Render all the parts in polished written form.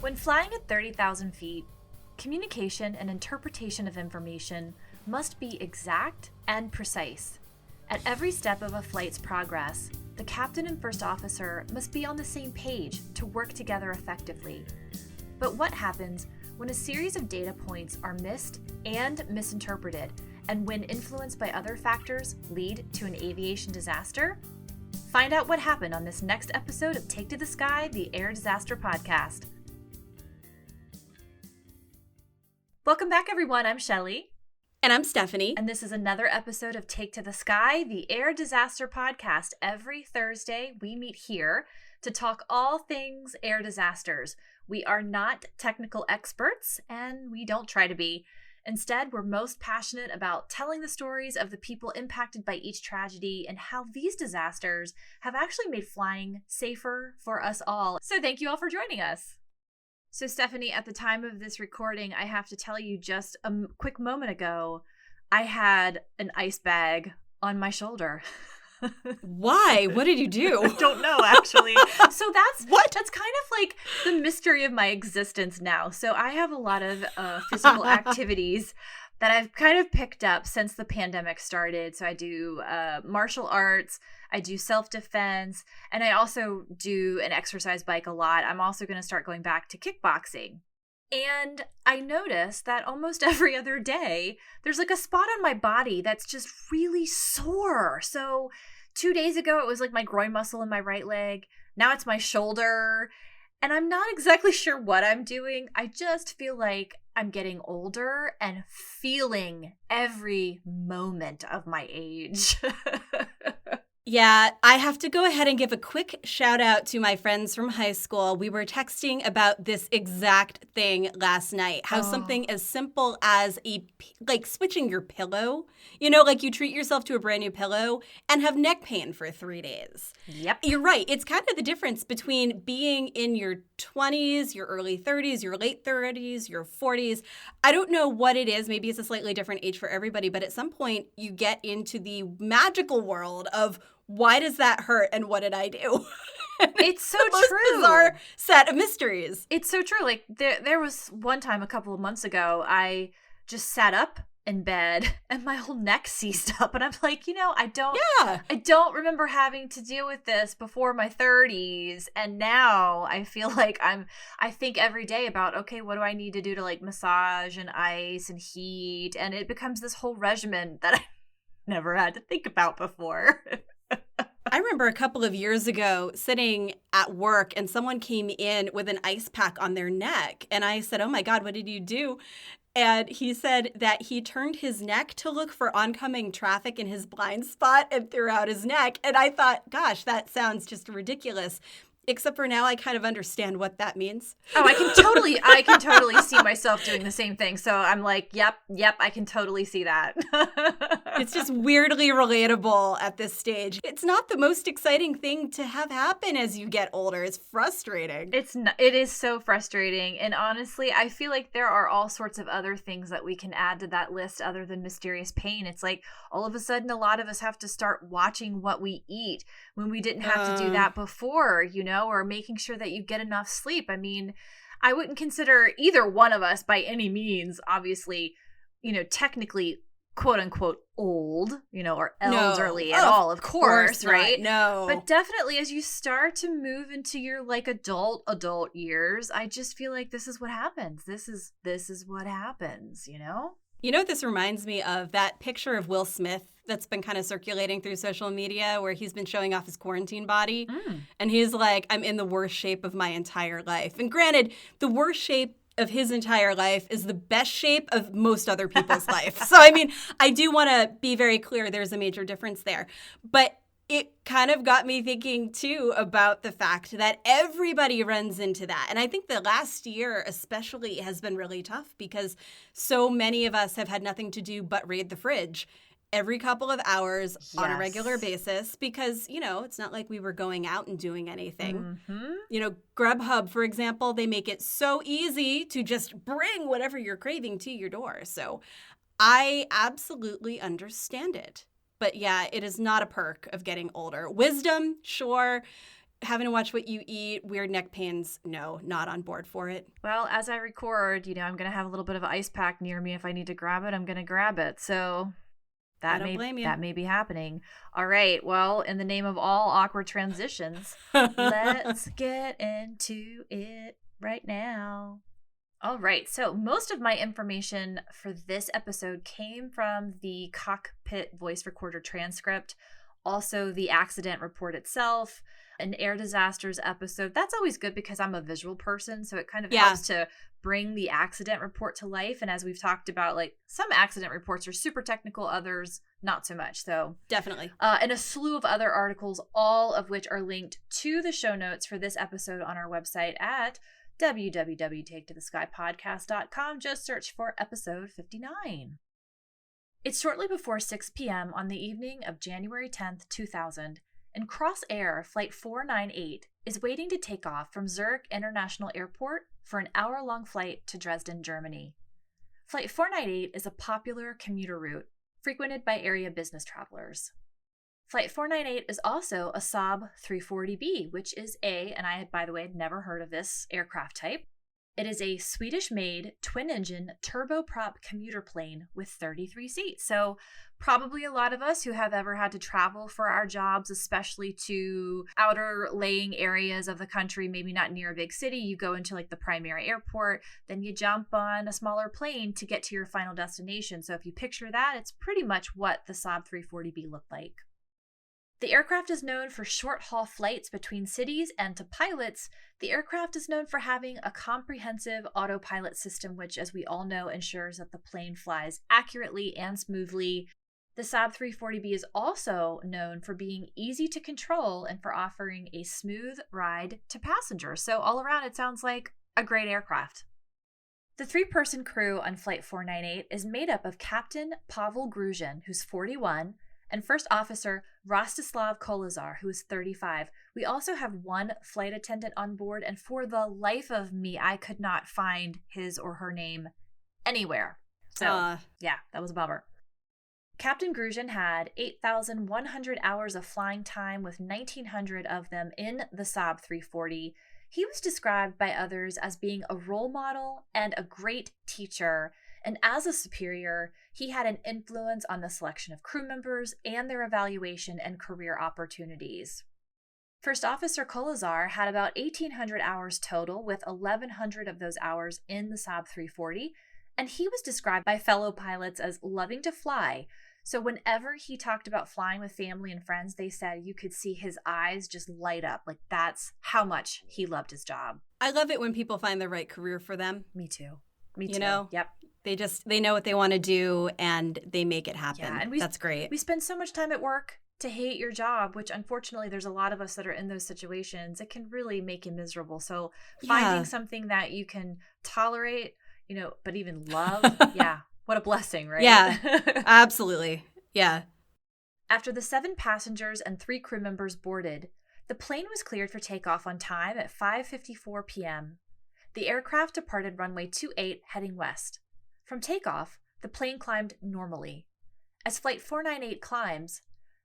When flying at 30,000 feet, communication and interpretation of information must be exact and precise. At every step of a flight's progress, the captain and first officer must be on the same page to work together effectively. But what happens when a series of data points are missed and misinterpreted, and when influenced by other factors lead to an aviation disaster? Find out what happened on this next episode of Take to the Sky, the Air Disaster Podcast. Welcome back, everyone. I'm Shelley. And I'm Stephanie. And this is another episode of Take to the Sky, the Air Disaster Podcast. Every Thursday, we meet here to talk all things air disasters. We are not technical experts, and we don't try to be. Instead, we're most passionate about telling the stories of the people impacted by each tragedy and how these disasters have actually made flying safer for us all. So thank you all for joining us. So Stephanie, at the time of this recording, I have to tell you just a quick moment ago, I had an ice bag on my shoulder. Why? What did you do? I don't know, actually. So that's kind of like the mystery of my existence now. So I have a lot of physical activities that I've kind of picked up since the pandemic started. So I do martial arts, I do self-defense, and I also do an exercise bike a lot. I'm also going to start going back to kickboxing. And I noticed that almost every other day, there's like a spot on my body that's just really sore. So 2 days ago, it was like my groin muscle in my right leg. Now it's my shoulder. And I'm not exactly sure what I'm doing. I just feel like I'm getting older and feeling every moment of my age. Yeah, I have to go ahead and give a quick shout out to my friends from high school. We were texting about this exact thing last night. How something as simple as switching your pillow, like you treat yourself to a brand new pillow and have neck pain for 3 days. Yep. You're right. It's kind of the difference between being in your 20s, your early 30s, your late 30s, your 40s. I don't know what it is. Maybe it's a slightly different age for everybody, but at some point you get into the magical world of why does that hurt and what did I do? It's so the most true. Bizarre set of mysteries. It's so true. Like there was one time a couple of months ago, I just sat up in bed and my whole neck seized up, and I'm like, I don't remember having to deal with this before my 30s, and now I feel like I think every day about, okay, what do I need to do to like massage and ice and heat, and it becomes this whole regimen that I never had to think about before. I remember a couple of years ago sitting at work and someone came in with an ice pack on their neck. And I said, oh my God, what did you do? And he said that he turned his neck to look for oncoming traffic in his blind spot and threw out his neck. And I thought, gosh, that sounds just ridiculous. Except for now, I kind of understand what that means. Oh, I can totally see myself doing the same thing. So I'm like, yep, I can totally see that. It's just weirdly relatable at this stage. It's not the most exciting thing to have happen as you get older. It's frustrating. It is so frustrating. And honestly, I feel like there are all sorts of other things that we can add to that list other than mysterious pain. It's like all of a sudden, a lot of us have to start watching what we eat when we didn't have to do that before, or making sure that you get enough sleep. I mean, I wouldn't consider either one of us by any means, obviously, technically, quote unquote, old, or elderly at all, of course, right? No. But definitely as you start to move into your like adult years, I just feel like this is what happens. This is what happens, You know what this reminds me of? That picture of Will Smith that's been kind of circulating through social media where he's been showing off his quarantine body. And he's like, I'm in the worst shape of my entire life. And granted, the worst shape of his entire life is the best shape of most other people's life. So, I mean, I do want to be very clear there's a major difference there. But it kind of got me thinking, too, about the fact that everybody runs into that. And I think the last year especially has been really tough because so many of us have had nothing to do but raid the fridge every couple of hours on a regular basis because, it's not like we were going out and doing anything. Grubhub, for example, they make it so easy to just bring whatever you're craving to your door. So I absolutely understand it. But yeah, it is not a perk of getting older. Wisdom, sure. having to watch what you eat, weird neck pains, no, not on board for it. Well, as I record, I'm going to have a little bit of an ice pack near me. If I need to grab it, I'm going to grab it. So I don't blame you. That may be happening. All right. Well, in the name of all awkward transitions, let's get into it right now. All right. So most of my information for this episode came from the cockpit voice recorder transcript, also the accident report itself, an air disasters episode. That's always good because I'm a visual person, so it kind of helps to bring the accident report to life. And as we've talked about, like, some accident reports are super technical, others not so much. So definitely. And a slew of other articles, all of which are linked to the show notes for this episode on our website at www.taketotheskypodcast.com. Just search for episode 59. It's shortly before 6 p.m. on the evening of January 10th, 2000, and Crossair Flight 498 is waiting to take off from Zurich International Airport for an hour-long flight to Dresden, Germany. Flight 498 is a popular commuter route frequented by area business travelers. Flight 498 is also a Saab 340B, which is and I had, by the way, had never heard of this aircraft type. It is a Swedish-made twin-engine turboprop commuter plane with 33 seats. So probably a lot of us who have ever had to travel for our jobs, especially to outer laying areas of the country, maybe not near a big city, you go into like the primary airport, then you jump on a smaller plane to get to your final destination. So if you picture that, it's pretty much what the Saab 340B looked like. The aircraft is known for short-haul flights between cities, and to pilots, the aircraft is known for having a comprehensive autopilot system, which, as we all know, ensures that the plane flies accurately and smoothly. The Saab 340B is also known for being easy to control and for offering a smooth ride to passengers. So all around, it sounds like a great aircraft. The 3-person crew on Flight 498 is made up of Captain Pavel Gruzhin, who's 41, and First Officer Rostislav Kolazar, who is 35. We also have one flight attendant on board, and for the life of me, I could not find his or her name anywhere. So, yeah, that was a bummer. Captain Gruzhin had 8,100 hours of flying time, with 1,900 of them in the Saab 340. He was described by others as being a role model and a great teacher. And as a superior, he had an influence on the selection of crew members and their evaluation and career opportunities. First Officer Kolazar had about 1,800 hours total, with 1,100 of those hours in the Saab 340, and he was described by fellow pilots as loving to fly. So whenever he talked about flying with family and friends, they said you could see his eyes just light up. Like, that's how much he loved his job. I love it when people find the right career for them. Me too. Me too. You know? Yep. They know what they want to do and they make it happen. Yeah, and that's great. We spend so much time at work to hate your job, which unfortunately there's a lot of us that are in those situations. It can really make you miserable. So finding something that you can tolerate, but even love, yeah, what a blessing, right? Yeah, absolutely. Yeah. After the 7 passengers and 3 crew members boarded, the plane was cleared for takeoff on time at 5:54 p.m. The aircraft departed runway 28 heading west. From takeoff, the plane climbed normally. As Flight 498 climbs,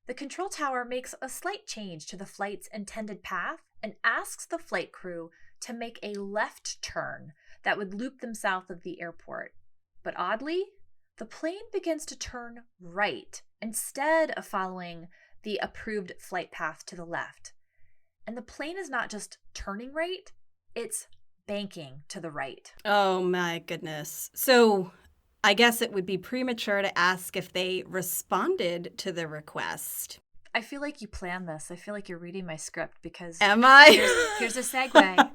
the control tower makes a slight change to the flight's intended path and asks the flight crew to make a left turn that would loop them south of the airport. But oddly, the plane begins to turn right instead of following the approved flight path to the left. And the plane is not just turning right, it's banking to the right. Oh my goodness. So I guess it would be premature to ask if they responded to the request. I feel like you planned this. I feel like you're reading my script because... Am I? Here's a segue.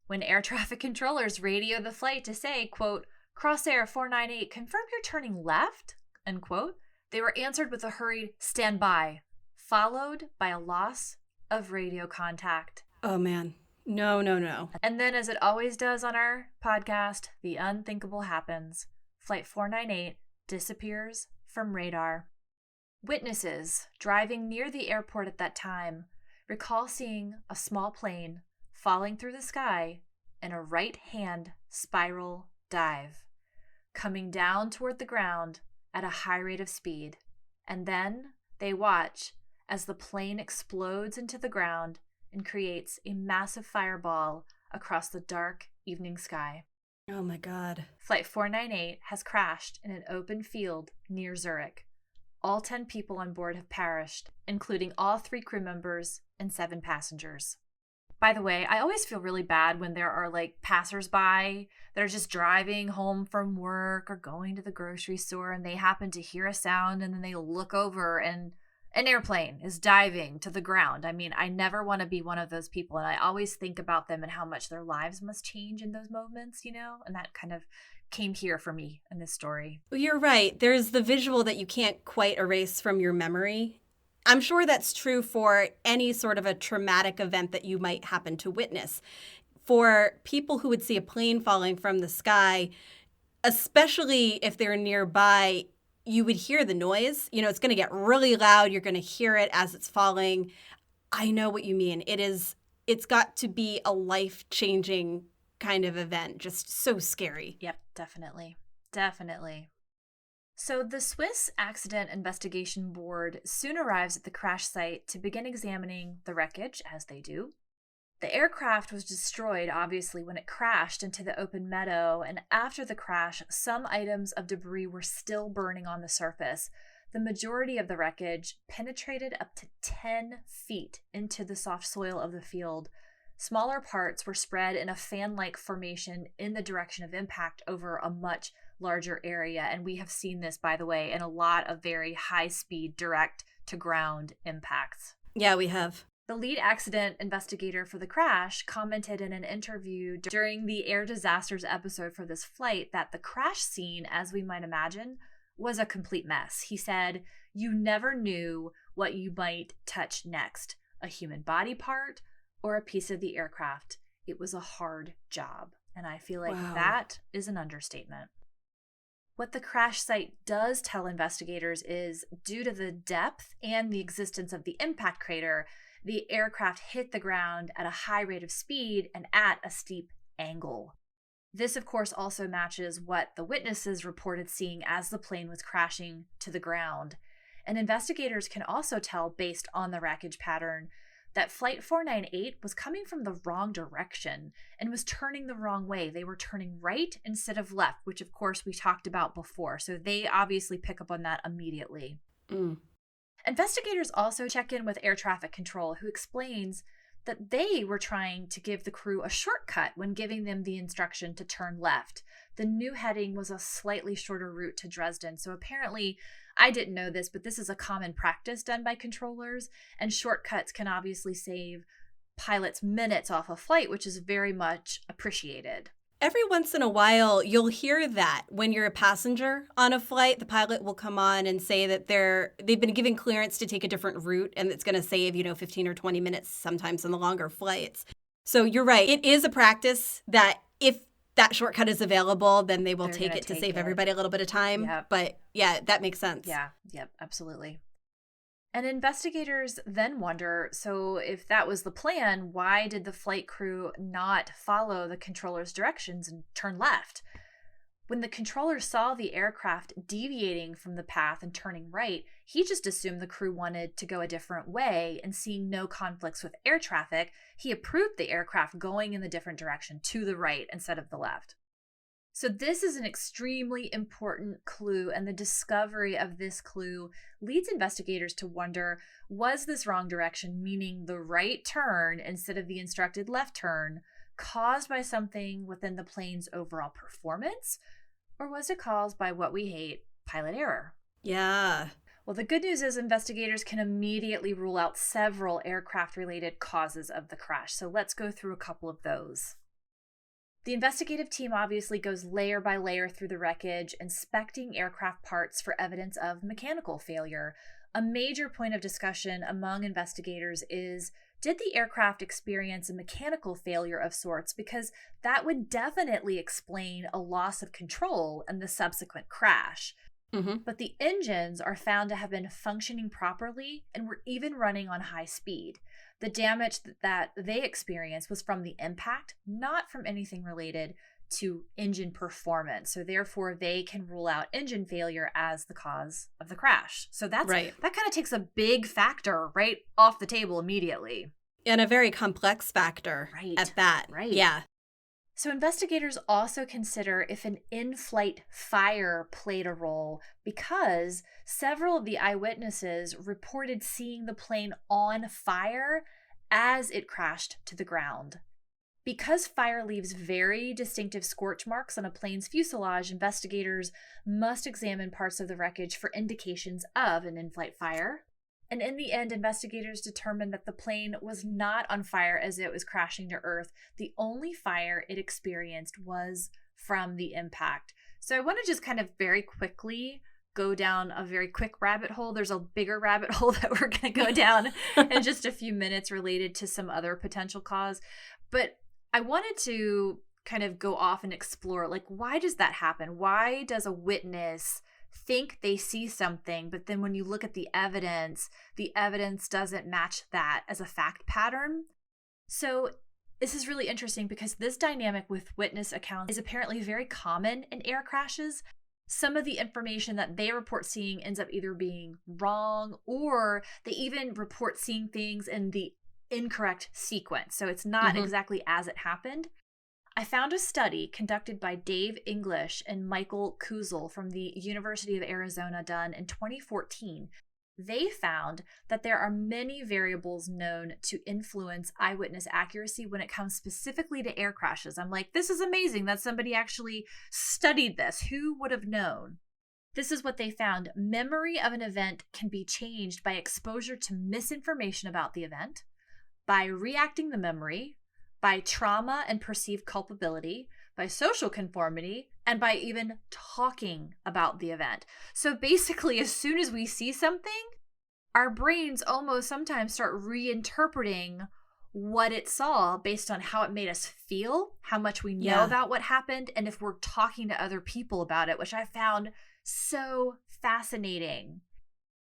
When air traffic controllers radio the flight to say, quote, Crossair 498, confirm you're turning left, unquote, they were answered with a hurried stand by, followed by a loss of radio contact. Oh man. No. And then, as it always does on our podcast, the unthinkable happens. Flight 498 disappears from radar. Witnesses driving near the airport at that time recall seeing a small plane falling through the sky in a right-hand spiral dive, coming down toward the ground at a high rate of speed. And then they watch as the plane explodes into the ground and creates a massive fireball across the dark evening sky. Oh my God. Flight 498 has crashed in an open field near Zurich. All 10 people on board have perished, including all 3 crew members and 7 passengers. By the way, I always feel really bad when there are like passersby that are just driving home from work or going to the grocery store and they happen to hear a sound and then they look over and an airplane is diving to the ground. I mean, I never want to be one of those people, and I always think about them and how much their lives must change in those moments, you know? And that kind of came here for me in this story. Well, you're right. There's the visual that you can't quite erase from your memory. I'm sure that's true for any sort of a traumatic event that you might happen to witness. For people who would see a plane falling from the sky, especially if they're nearby, you would hear the noise. You know, it's going to get really loud. You're going to hear it as it's falling. I know what you mean. It's got to be a life-changing kind of event. Just so scary. Yep, definitely. Definitely. So the Swiss Accident Investigation Board soon arrives at the crash site to begin examining the wreckage, as they do. The aircraft was destroyed, obviously, when it crashed into the open meadow, and after the crash, some items of debris were still burning on the surface. The majority of the wreckage penetrated up to 10 feet into the soft soil of the field. Smaller parts were spread in a fan-like formation in the direction of impact over a much larger area, and we have seen this, by the way, in a lot of very high-speed direct-to-ground impacts. Yeah, we have. The lead accident investigator for the crash commented in an interview during the air disasters episode for this flight that the crash scene, as we might imagine, was a complete mess. He said, "You never knew what you might touch next, a human body part or a piece of the aircraft. It was a hard job." And I feel like that is an understatement. What the crash site does tell investigators is, due to the depth and the existence of the impact crater, the aircraft hit the ground at a high rate of speed and at a steep angle. This, of course, also matches what the witnesses reported seeing as the plane was crashing to the ground. And investigators can also tell, based on the wreckage pattern, that Flight 498 was coming from the wrong direction and was turning the wrong way. They were turning right instead of left, which, of course, we talked about before. So they obviously pick up on that immediately. Investigators also check in with air traffic control, who explains that they were trying to give the crew a shortcut when giving them the instruction to turn left. The new heading was a slightly shorter route to Dresden, so apparently, I didn't know this, but this is a common practice done by controllers, and shortcuts can obviously save pilots minutes off a flight, which is very much appreciated. Every once in a while, you'll hear that when you're a passenger on a flight, the pilot will come on and say that they've been given clearance to take a different route, and it's going to save, 15 or 20 minutes sometimes on the longer flights. So you're right. It is a practice that if that shortcut is available, then they will take it to save everybody a little bit of time. Yep. But yeah, that makes sense. Yeah, yep, absolutely. And investigators then wonder, so if that was the plan, why did the flight crew not follow the controller's directions and turn left? When the controller saw the aircraft deviating from the path and turning right, he just assumed the crew wanted to go a different way, and seeing no conflicts with air traffic, he approved the aircraft going in the different direction to the right instead of the left. So this is an extremely important clue, and the discovery of this clue leads investigators to wonder, was this wrong direction, meaning the right turn instead of the instructed left turn, caused by something within the plane's overall performance? Or was it caused by what we hate, pilot error? Yeah. Well, the good news is investigators can immediately rule out several aircraft-related causes of the crash. So let's go through a couple of those. The investigative team obviously goes layer by layer through the wreckage, inspecting aircraft parts for evidence of mechanical failure. A major point of discussion among investigators is, did the aircraft experience a mechanical failure of sorts? Because that would definitely explain a loss of control and the subsequent crash. But the engines are found to have been functioning properly and were even running on high speed. The damage that they experienced was from the impact, not from anything related to engine performance. So therefore, they can rule out engine failure as the cause of the crash. So that's right. That kind of takes a big factor right off the table immediately. And a very complex factor at that. Right. Yeah. So investigators also consider if an in-flight fire played a role because several of the eyewitnesses reported seeing the plane on fire as it crashed to the ground. Because fire leaves very distinctive scorch marks on a plane's fuselage, investigators must examine parts of the wreckage for indications of an in-flight fire. And in the end, investigators determined that the plane was not on fire as it was crashing to Earth. The only fire it experienced was from the impact. So I want to just kind of very quickly go down a very quick rabbit hole. There's a bigger rabbit hole that we're going to go down in just a few minutes related to some other potential cause. But I wanted to kind of go off and explore, like, why does that happen? Why does a witness think they see something, but then when you look at the evidence doesn't match that as a fact pattern? So this is really interesting because this dynamic with witness accounts is apparently very common in air crashes. Some of the information that they report seeing ends up either being wrong, or they even report seeing things in the incorrect sequence. So it's not exactly as it happened. I found a study conducted by Dave English and Michael Kuzel from the University of Arizona done in 2014. They found that there are many variables known to influence eyewitness accuracy when it comes specifically to air crashes. I'm like, this is amazing that somebody actually studied this. Who would have known? This is what they found. Memory of an event can be changed by exposure to misinformation about the event, by reacting the memory, by trauma and perceived culpability, by social conformity, and by even talking about the event. So basically, as soon as we see something, our brains almost sometimes start reinterpreting what it saw based on how it made us feel, how much we know about what happened, and if we're talking to other people about it, which I found so fascinating.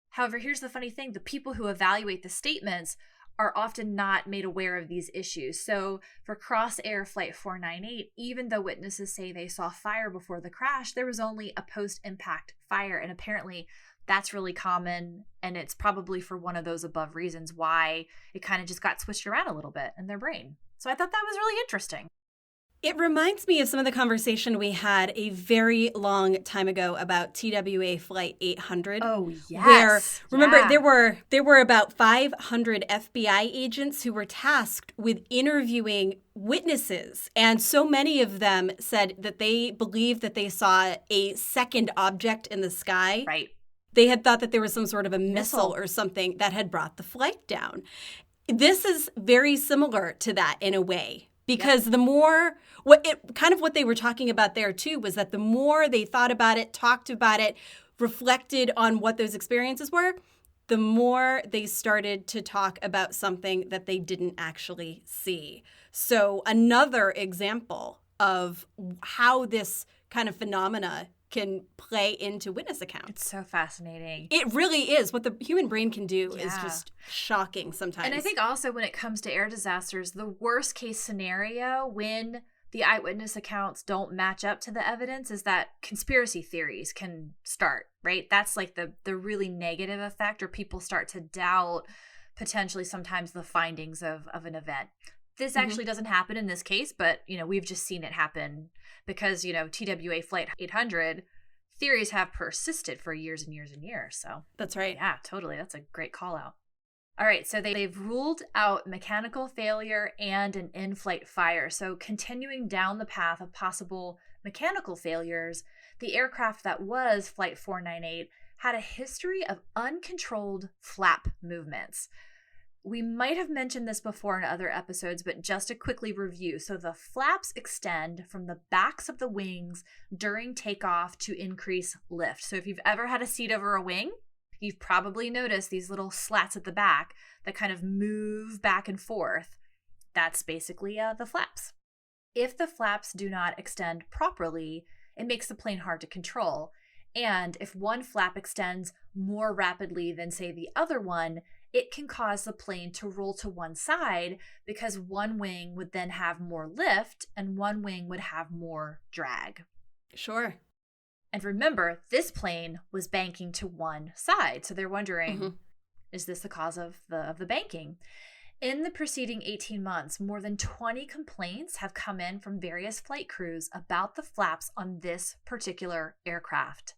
However, here's the funny thing. The people who evaluate the statements are often not made aware of these issues. So for Crossair Flight 498, even though witnesses say they saw fire before the crash, there was only a post-impact fire. And apparently that's really common. And it's probably for one of those above reasons why it kind of just got switched around a little bit in their brain. So I thought that was really interesting. It reminds me of some of the conversation we had a very long time ago about TWA Flight 800. Oh, yes. Where, remember, there were about 500 FBI agents who were tasked with interviewing witnesses. And so many of them said that they believed that they saw a second object in the sky. Right. They had thought that there was some sort of a missile or something that had brought the flight down. This is very similar to that in a way. Because the more, what they were talking about there too was that the more they thought about it, talked about it, reflected on what those experiences were, the more they started to talk about something that they didn't actually see. So another example of how this kind of phenomena can play into witness accounts. It's so fascinating. It really is. What the human brain can do is just shocking sometimes. And I think also when it comes to air disasters, the worst case scenario when the eyewitness accounts don't match up to the evidence is that conspiracy theories can start, right? That's like the really negative effect, or people start to doubt potentially sometimes the findings of an event. This actually doesn't happen in this case, but, we've just seen it happen because, TWA Flight 800 theories have persisted for years and years and years. So that's right. Yeah, totally. That's a great call out. All right. So they've ruled out mechanical failure and an in-flight fire. So continuing down the path of possible mechanical failures, the aircraft that was Flight 498 had a history of uncontrolled flap movements. We might have mentioned this before in other episodes, but just to quickly review. So the flaps extend from the backs of the wings during takeoff to increase lift. So if you've ever had a seat over a wing, you've probably noticed these little slats at the back that kind of move back and forth. That's basically the flaps. If the flaps do not extend properly, it makes the plane hard to control. And if one flap extends more rapidly than, say, the other one, it can cause the plane to roll to one side because one wing would then have more lift and one wing would have more drag. Sure. And remember, this plane was banking to one side. So they're wondering, is this the cause of the banking? In the preceding 18 months, more than 20 complaints have come in from various flight crews about the flaps on this particular aircraft.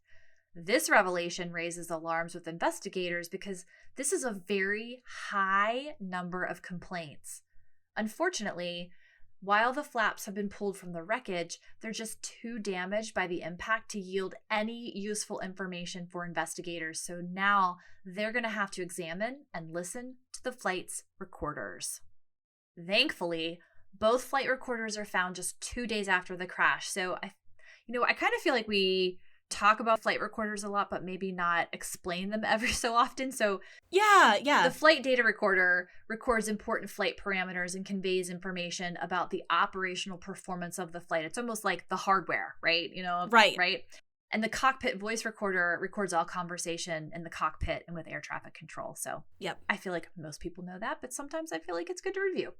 This revelation raises alarms with investigators because this is a very high number of complaints. Unfortunately, while the flaps have been pulled from the wreckage, they're just too damaged by the impact to yield any useful information for investigators. So now they're going to have to examine and listen to the flight's recorders. Thankfully, both flight recorders are found just 2 days after the crash. So I kind of feel like we talk about flight recorders a lot, but maybe not explain them every so often. So yeah. The flight data recorder records important flight parameters and conveys information about the operational performance of the flight. It's almost like the hardware, right? Right. And the cockpit voice recorder records all conversation in the cockpit and with air traffic control. So yep. I feel like most people know that, but sometimes I feel like it's good to review.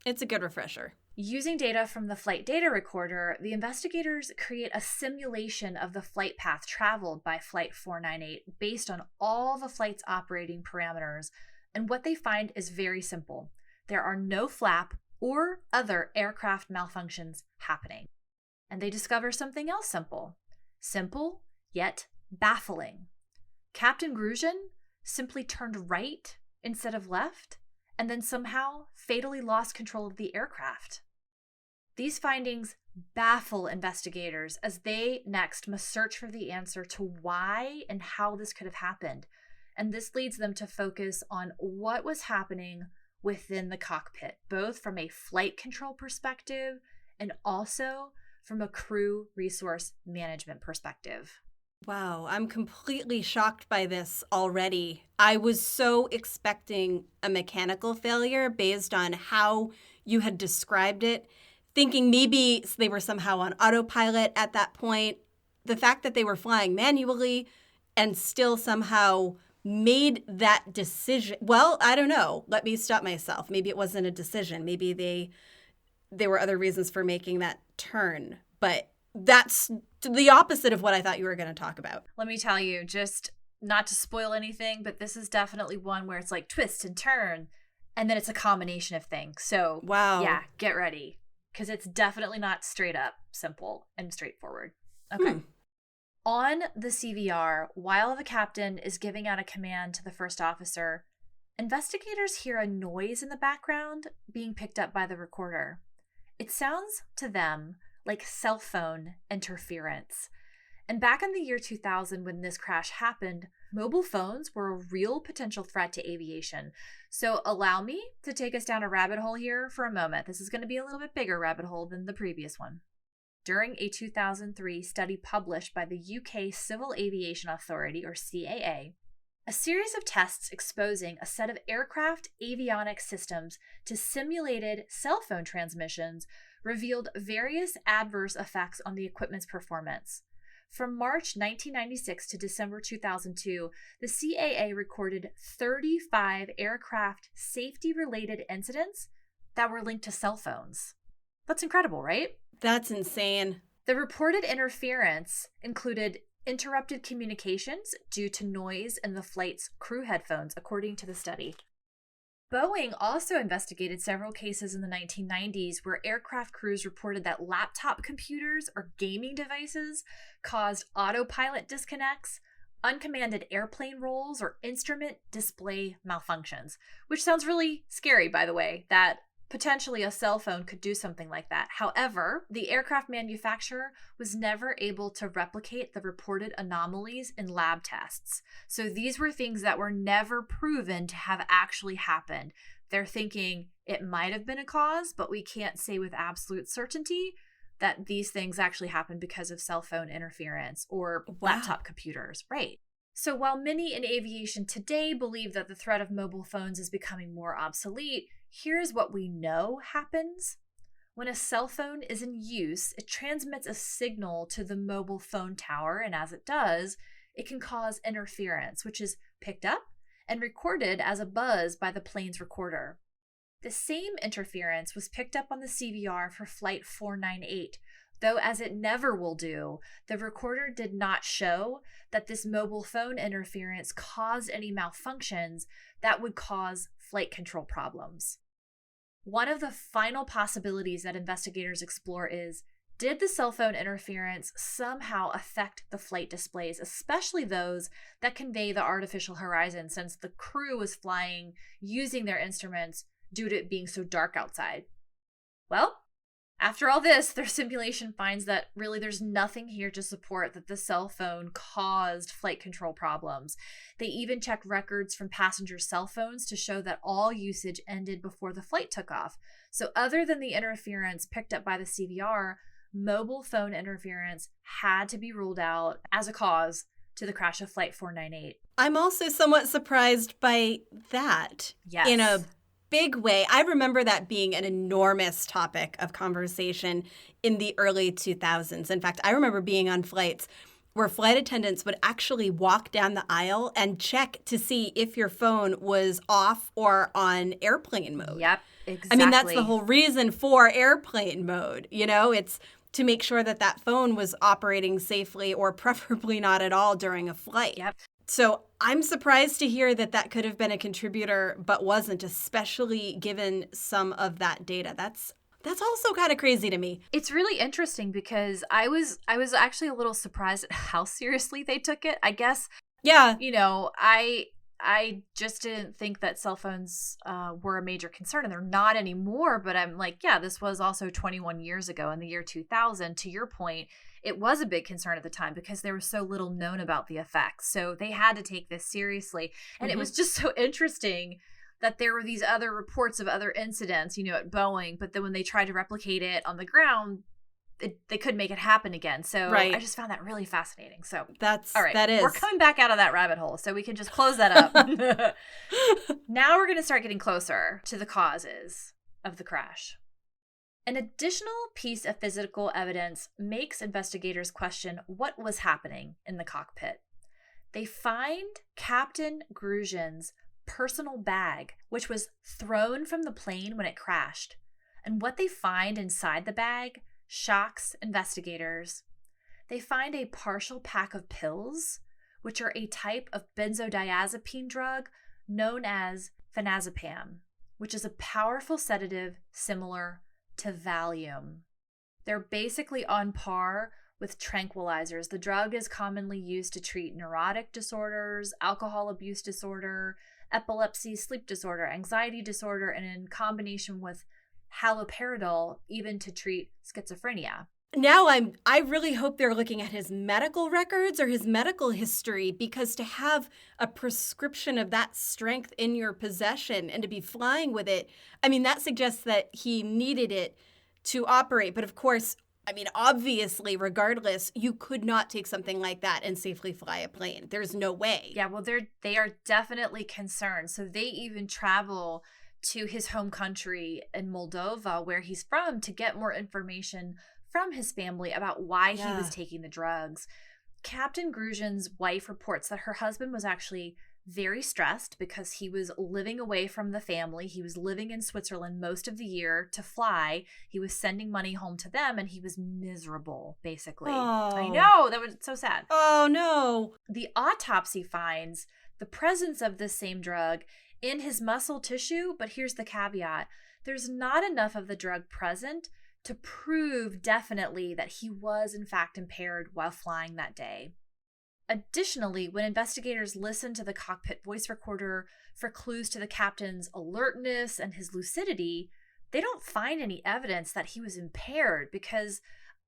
It's a good refresher. Using data from the flight data recorder, the investigators create a simulation of the flight path traveled by Flight 498 based on all the flight's operating parameters. And what they find is very simple. There are no flap or other aircraft malfunctions happening. And they discover something else simple. Simple, yet baffling. Captain Grushin simply turned right instead of left, and then somehow fatally lost control of the aircraft. These findings baffle investigators as they next must search for the answer to why and how this could have happened. And this leads them to focus on what was happening within the cockpit, both from a flight control perspective and also from a crew resource management perspective. Wow, I'm completely shocked by this already. I was so expecting a mechanical failure based on how you had described it, thinking maybe they were somehow on autopilot at that point. The fact that they were flying manually and still somehow made that decision. Well, I don't know. Let me stop myself. Maybe it wasn't a decision. Maybe there were other reasons for making that turn. But that's the opposite of what I thought you were going to talk about. Let me tell you, just not to spoil anything, but this is definitely one where it's like twist and turn, and then it's a combination of things. So, wow. Yeah, get ready, because it's definitely not straight up simple and straightforward. Okay. On the CVR, while the captain is giving out a command to the first officer, investigators hear a noise in the background being picked up by the recorder. It sounds to them like cell phone interference. And back in the year 2000, when this crash happened, mobile phones were a real potential threat to aviation. So allow me to take us down a rabbit hole here for a moment. This is going to be a little bit bigger rabbit hole than the previous one. During a 2003 study published by the UK Civil Aviation Authority, or CAA, a series of tests exposing a set of aircraft avionics systems to simulated cell phone transmissions revealed various adverse effects on the equipment's performance. From March 1996 to December 2002, the CAA recorded 35 aircraft safety-related incidents that were linked to cell phones. That's incredible, right? That's insane. The reported interference included interrupted communications due to noise in the flight's crew headphones, according to the study. Boeing also investigated several cases in the 1990s where aircraft crews reported that laptop computers or gaming devices caused autopilot disconnects, uncommanded airplane rolls, or instrument display malfunctions, which sounds really scary, by the way, that potentially a cell phone could do something like that. However, the aircraft manufacturer was never able to replicate the reported anomalies in lab tests. So these were things that were never proven to have actually happened. They're thinking it might have been a cause, but we can't say with absolute certainty that these things actually happened because of cell phone interference or laptop computers. Right. So while many in aviation today believe that the threat of mobile phones is becoming more obsolete, here's what we know happens. When a cell phone is in use, it transmits a signal to the mobile phone tower, and as it does, it can cause interference, which is picked up and recorded as a buzz by the plane's recorder. The same interference was picked up on the CVR for Flight 498, though as it never will do, the recorder did not show that this mobile phone interference caused any malfunctions that would cause flight control problems. One of the final possibilities that investigators explore is, did the cell phone interference somehow affect the flight displays, especially those that convey the artificial horizon, since the crew was flying using their instruments due to it being so dark outside? Well, after all this, their simulation finds that really there's nothing here to support that the cell phone caused flight control problems. They even checked records from passenger cell phones to show that all usage ended before the flight took off. So other than the interference picked up by the CVR, mobile phone interference had to be ruled out as a cause to the crash of Flight 498. I'm also somewhat surprised by that. Yes. In a big way. I remember that being an enormous topic of conversation in the early 2000s. In fact, I remember being on flights where flight attendants would actually walk down the aisle and check to see if your phone was off or on airplane mode. Yep, exactly. I mean, that's the whole reason for airplane mode. You know, it's to make sure that that phone was operating safely or preferably not at all during a flight. Yep. So I'm surprised to hear that that could have been a contributor, but wasn't, especially given some of that data. That's also kind of crazy to me. It's really interesting because I was actually a little surprised at how seriously they took it. I guess, yeah, you know, I just didn't think that cell phones were a major concern, and they're not anymore. But I'm like, yeah, this was also 21 years ago in the year 2000. To your point, it was a big concern at the time because there was so little known about the effects. So they had to take this seriously. And it was just so interesting that there were these other reports of other incidents, you know, at Boeing. But then when they tried to replicate it on the ground, they couldn't make it happen again. So I just found that really fascinating. So that's all right. That is. We're coming back out of that rabbit hole, so we can just close that up. Now we're going to start getting closer to the causes of the crash. An additional piece of physical evidence makes investigators question what was happening in the cockpit. They find Captain Gruzhin's personal bag, which was thrown from the plane when it crashed. And what they find inside the bag shocks investigators. They find a partial pack of pills, which are a type of benzodiazepine drug known as phenazepam, which is a powerful sedative similar to Valium. They're basically on par with tranquilizers. The drug is commonly used to treat neurotic disorders, alcohol abuse disorder, epilepsy, sleep disorder, anxiety disorder, and in combination with haloperidol, even to treat schizophrenia. Now I really hope they're looking at his medical records or his medical history, because to have a prescription of that strength in your possession and to be flying with it, I mean, that suggests that he needed it to operate. But of course, I mean, obviously, regardless, you could not take something like that and safely fly a plane. There's no way. Yeah, well, they are definitely concerned. So they even travel to his home country in Moldova, where he's from, to get more information from his family about why he was taking the drugs. Captain Gruzhin's wife reports that her husband was actually very stressed because he was living away from the family. He was living in Switzerland most of the year to fly. He was sending money home to them, and he was miserable, basically. Oh. I know, that was so sad. Oh, no. The autopsy finds the presence of this same drug in his muscle tissue, but here's the caveat. There's not enough of the drug present to prove definitely that he was in fact impaired while flying that day. Additionally, when investigators listen to the cockpit voice recorder for clues to the captain's alertness and his lucidity, they don't find any evidence that he was impaired because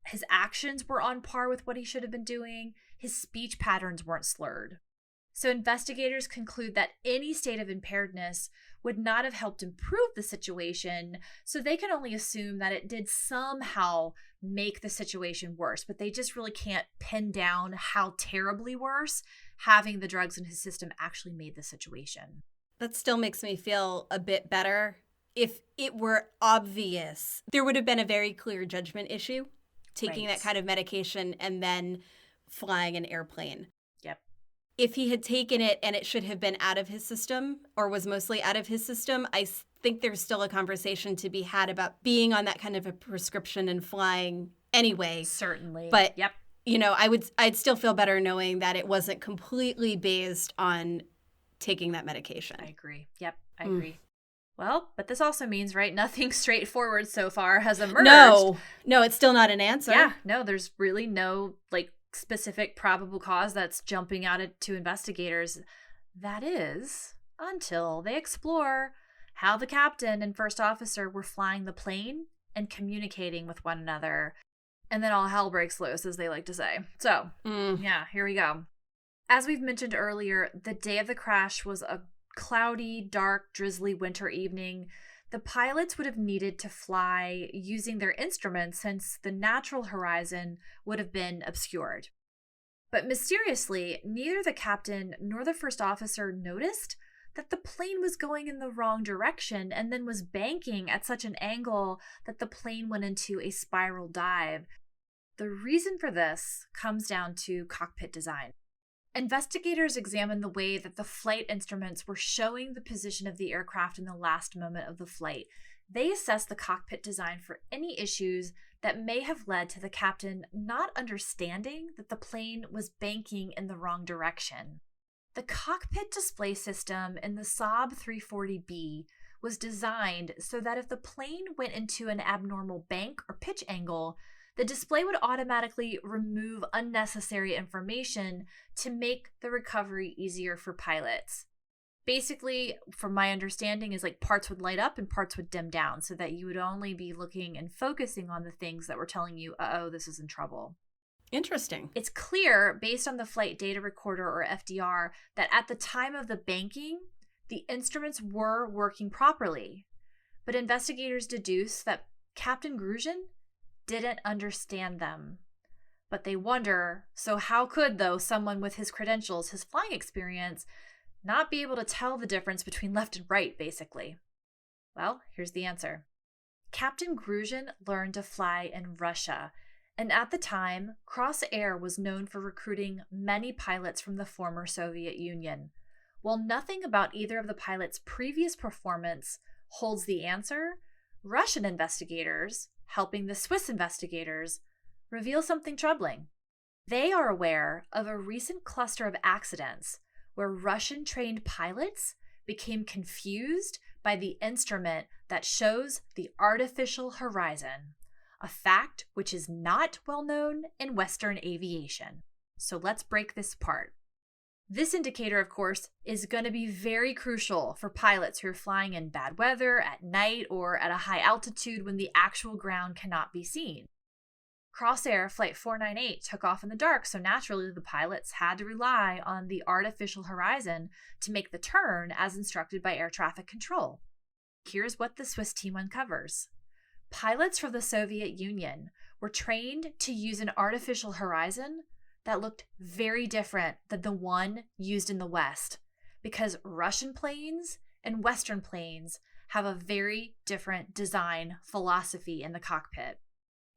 his actions were on par with what he should have been doing. His speech patterns weren't slurred. So investigators conclude that any state of impairedness would not have helped improve the situation, so they can only assume that it did somehow make the situation worse, but they just really can't pin down how terribly worse having the drugs in his system actually made the situation. That still makes me feel a bit better. If it were obvious, there would have been a very clear judgment issue, taking that kind of medication and then flying an airplane. Yep. If he had taken it and it should have been out of his system or was mostly out of his system, I think there's still a conversation to be had about being on that kind of a prescription and flying anyway. Certainly. But, yep. You know, I'd still feel better knowing that it wasn't completely based on taking that medication. I agree. Yep, I agree. Well, but this also means, right, nothing straightforward so far has emerged. No, it's still not an answer. Yeah, no, there's really no, like, specific probable cause that's jumping out to investigators. That is, until they explore how the captain and first officer were flying the plane and communicating with one another. And then all hell breaks loose, as they like to say. So, yeah, here we go. As we've mentioned earlier, the day of the crash was a cloudy, dark, drizzly winter evening. The pilots would have needed to fly using their instruments since the natural horizon would have been obscured. But mysteriously, neither the captain nor the first officer noticed that the plane was going in the wrong direction and then was banking at such an angle that the plane went into a spiral dive. The reason for this comes down to cockpit design. Investigators examined the way that the flight instruments were showing the position of the aircraft in the last moment of the flight. They assessed the cockpit design for any issues that may have led to the captain not understanding that the plane was banking in the wrong direction. The cockpit display system in the Saab 340B was designed so that if the plane went into an abnormal bank or pitch angle, the display would automatically remove unnecessary information to make the recovery easier for pilots. Basically, from my understanding, is like parts would light up and parts would dim down so that you would only be looking and focusing on the things that were telling you, uh-oh, this is in trouble. Interesting. It's clear, based on the flight data recorder or FDR, that at the time of the banking, the instruments were working properly. But investigators deduce that Captain Grushin didn't understand them. But they wonder, so how could, though, someone with his credentials, his flying experience, not be able to tell the difference between left and right, basically? Well, here's the answer. Captain Grushin learned to fly in Russia, and at the time, Cross Air was known for recruiting many pilots from the former Soviet Union. While nothing about either of the pilots' previous performance holds the answer, Russian investigators, helping the Swiss investigators, reveal something troubling. They are aware of a recent cluster of accidents where Russian-trained pilots became confused by the instrument that shows the artificial horizon, a fact which is not well known in Western aviation. So let's break this apart. This indicator, of course, is going to be very crucial for pilots who are flying in bad weather, at night, or at a high altitude when the actual ground cannot be seen. Crossair Flight 498 took off in the dark, so naturally the pilots had to rely on the artificial horizon to make the turn as instructed by air traffic control. Here's what the Swiss team uncovers. Pilots from the Soviet Union were trained to use an artificial horizon that looked very different than the one used in the West, because Russian planes and Western planes have a very different design philosophy in the cockpit.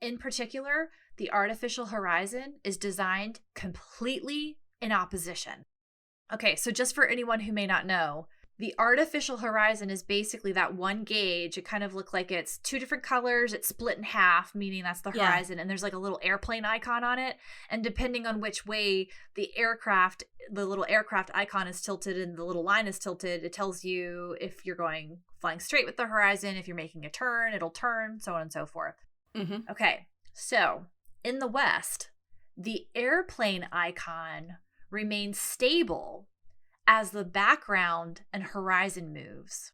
In particular, the artificial horizon is designed completely in opposition. Okay, so just for anyone who may not know, the artificial horizon is basically that one gauge. It kind of looks like it's two different colors. It's split in half, meaning that's the horizon. And there's like a little airplane icon on it. And depending on which way the little aircraft icon is tilted and the little line is tilted, it tells you if you're flying straight with the horizon. If you're making a turn, it'll turn, so on and so forth. Mm-hmm. Okay, so in the West, the airplane icon remains stable as the background and horizon moves.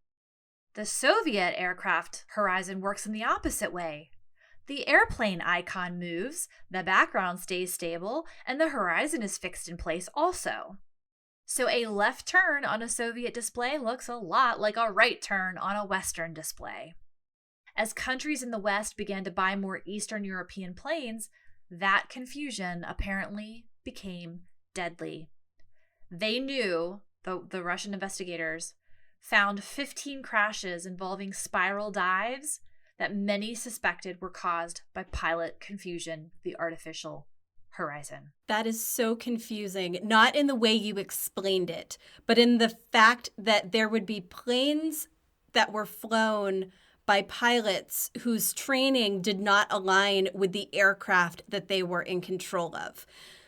The Soviet aircraft horizon works in the opposite way. The airplane icon moves, the background stays stable, and the horizon is fixed in place also. So a left turn on a Soviet display looks a lot like a right turn on a Western display. As countries in the West began to buy more Eastern European planes, that confusion apparently became deadly. They knew, the Russian investigators found 15 crashes involving spiral dives that many suspected were caused by pilot confusion, the artificial horizon. That is so confusing, not in the way you explained it, but in the fact that there would be planes that were flown by pilots whose training did not align with the aircraft that they were in control of.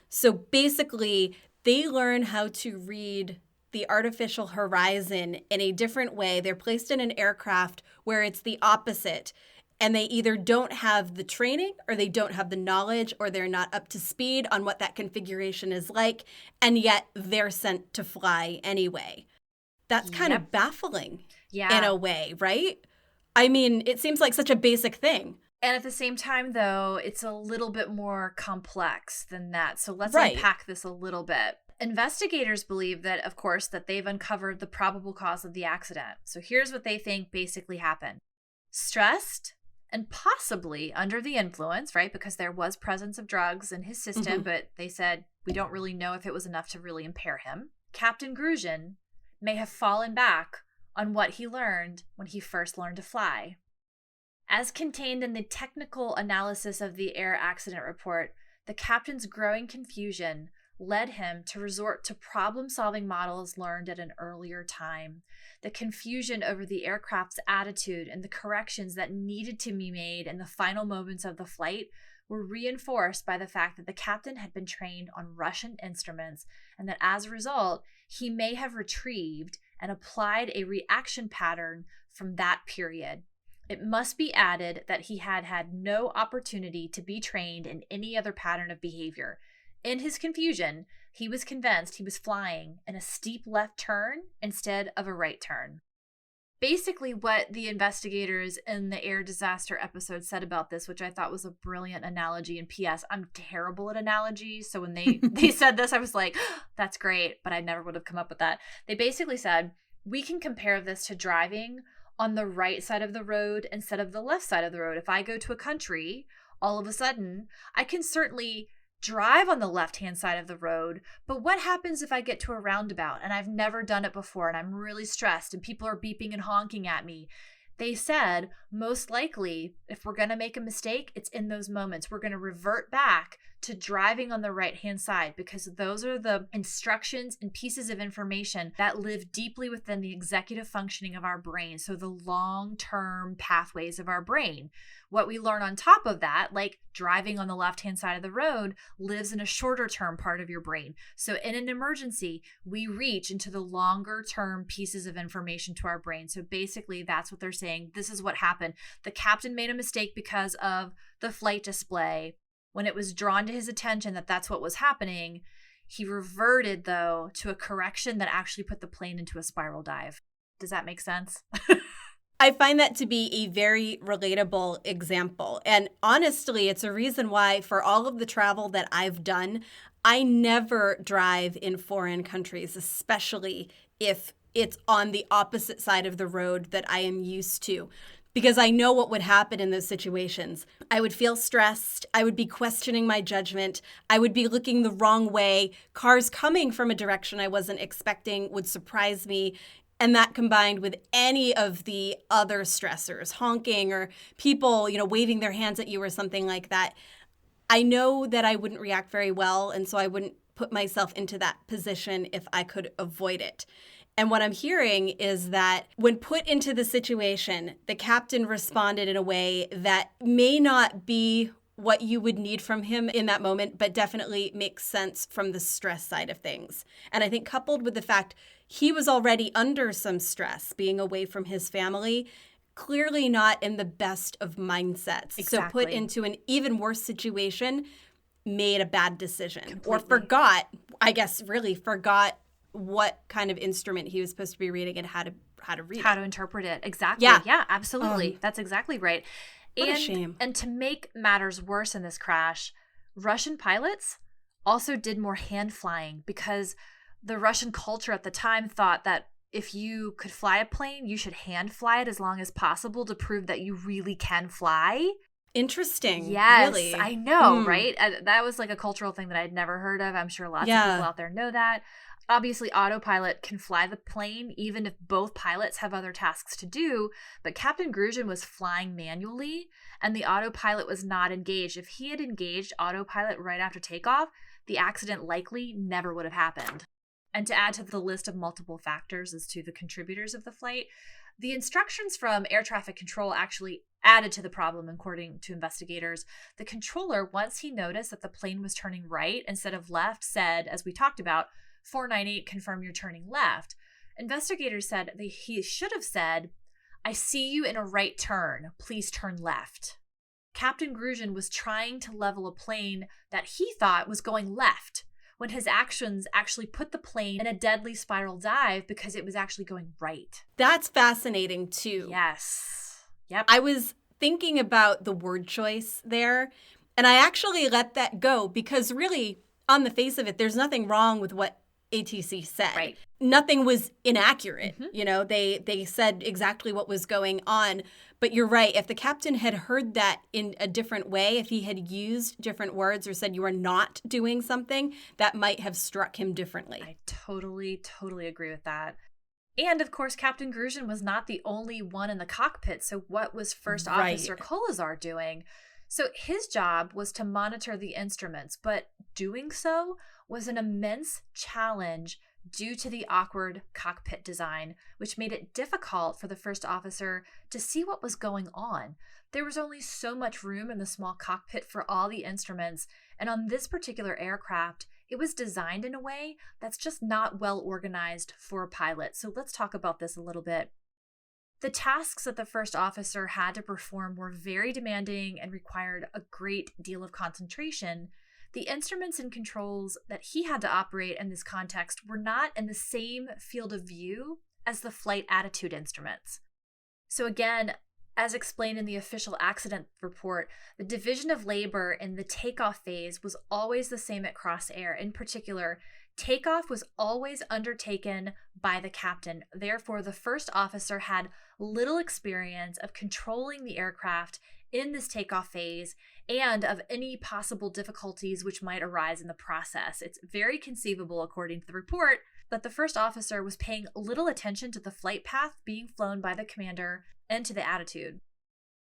So basically, they learn how to read the artificial horizon in a different way. They're placed in an aircraft where it's the opposite. And they either don't have the training or they don't have the knowledge or they're not up to speed on what that configuration is like. And yet they're sent to fly anyway. That's kind of baffling in a way, right? I mean, it seems like such a basic thing. And at the same time, though, it's a little bit more complex than that. So let's unpack this a little bit. Investigators believe that, of course, that they've uncovered the probable cause of the accident. So here's what they think basically happened. Stressed and possibly under the influence, right? Because there was presence of drugs in his system, but they said we don't really know if it was enough to really impair him. Captain Grushin may have fallen back on what he learned when he first learned to fly. As contained in the technical analysis of the air accident report, the captain's growing confusion led him to resort to problem-solving models learned at an earlier time. The confusion over the aircraft's attitude and the corrections that needed to be made in the final moments of the flight were reinforced by the fact that the captain had been trained on Russian instruments and that as a result, he may have retrieved and applied a reaction pattern from that period. It must be added that he had had no opportunity to be trained in any other pattern of behavior. In his confusion, he was convinced he was flying in a steep left turn instead of a right turn. Basically, what the investigators in the air disaster episode said about this, which I thought was a brilliant analogy, and P.S., I'm terrible at analogies, so when they said this, I was like, oh, that's great, but I never would have come up with that. They basically said, we can compare this to driving on the right side of the road instead of the left side of the road. If I go to a country, all of a sudden, I can certainly drive on the left-hand side of the road, but what happens if I get to a roundabout and I've never done it before and I'm really stressed and people are beeping and honking at me? They said, most likely, if we're going to make a mistake, it's in those moments. We're going to revert back to driving on the right-hand side because those are the instructions and pieces of information that live deeply within the executive functioning of our brain. So the long-term pathways of our brain. What we learn on top of that, like driving on the left-hand side of the road, lives in a shorter-term part of your brain. So in an emergency, we reach into the longer-term pieces of information to our brain. So basically, that's what they're saying. This is what happened. The captain made a mistake because of the flight display. When it was drawn to his attention that that's what was happening, he reverted, though, to a correction that actually put the plane into a spiral dive. Does that make sense? I find that to be a very relatable example. And honestly, it's a reason why for all of the travel that I've done, I never drive in foreign countries, especially if it's on the opposite side of the road that I am used to. Because I know what would happen in those situations. I would feel stressed. I would be questioning my judgment. I would be looking the wrong way. Cars coming from a direction I wasn't expecting would surprise me. And that combined with any of the other stressors, honking or people, waving their hands at you or something like that, I know that I wouldn't react very well. And so I wouldn't put myself into that position if I could avoid it. And what I'm hearing is that when put into the situation, the captain responded in a way that may not be what you would need from him in that moment, but definitely makes sense from the stress side of things. And I think coupled with the fact he was already under some stress, being away from his family, clearly not in the best of mindsets. Exactly. So put into an even worse situation, made a bad decision. Completely. Or forgot what kind of instrument he was supposed to be reading and how to read how it. to interpret it. Exactly. Yeah, absolutely. That's exactly right. What a shame. And to make matters worse in this crash, Russian pilots also did more hand flying because the Russian culture at the time thought that if you could fly a plane, you should hand fly it as long as possible to prove that you really can fly. Interesting. Yes, really? I know, right? That was like a cultural thing that I'd never heard of. I'm sure lots of people out there know that. Obviously, autopilot can fly the plane even if both pilots have other tasks to do, but Captain Grushin was flying manually and the autopilot was not engaged. If he had engaged autopilot right after takeoff, the accident likely never would have happened. And to add to the list of multiple factors as to the contributors of the flight, the instructions from air traffic control actually added to the problem, according to investigators. The controller, once he noticed that the plane was turning right instead of left, said, as we talked about, 498, confirm you're turning left. Investigators said he should have said, I see you in a right turn. Please turn left. Captain Grushin was trying to level a plane that he thought was going left, when his actions actually put the plane in a deadly spiral dive because it was actually going right. That's fascinating too. Yes. Yep. I was thinking about the word choice there, and I actually let that go because really, on the face of it, there's nothing wrong with what ATC said. Right. Nothing was inaccurate. Mm-hmm. You know, they said exactly what was going on. But you're right. If the captain had heard that in a different way, if he had used different words or said you are not doing something, that might have struck him differently. I totally agree with that. And of course, Captain Grushin was not the only one in the cockpit. So what was First Officer Kolazar doing? So his job was to monitor the instruments, but doing so was an immense challenge due to the awkward cockpit design, which made it difficult for the first officer to see what was going on. There was only so much room in the small cockpit for all the instruments, and on this particular aircraft, it was designed in a way that's just not well organized for a pilot. So let's talk about this a little bit. The tasks that the first officer had to perform were very demanding and required a great deal of concentration. The instruments and controls that he had to operate in this context were not in the same field of view as the flight attitude instruments. So again, as explained in the official accident report, the division of labor in the takeoff phase was always the same at Crossair. In particular, takeoff was always undertaken by the captain. Therefore, the first officer had little experience of controlling the aircraft in this takeoff phase and of any possible difficulties which might arise in the process. It's very conceivable, according to the report, that the first officer was paying little attention to the flight path being flown by the commander and to the attitude.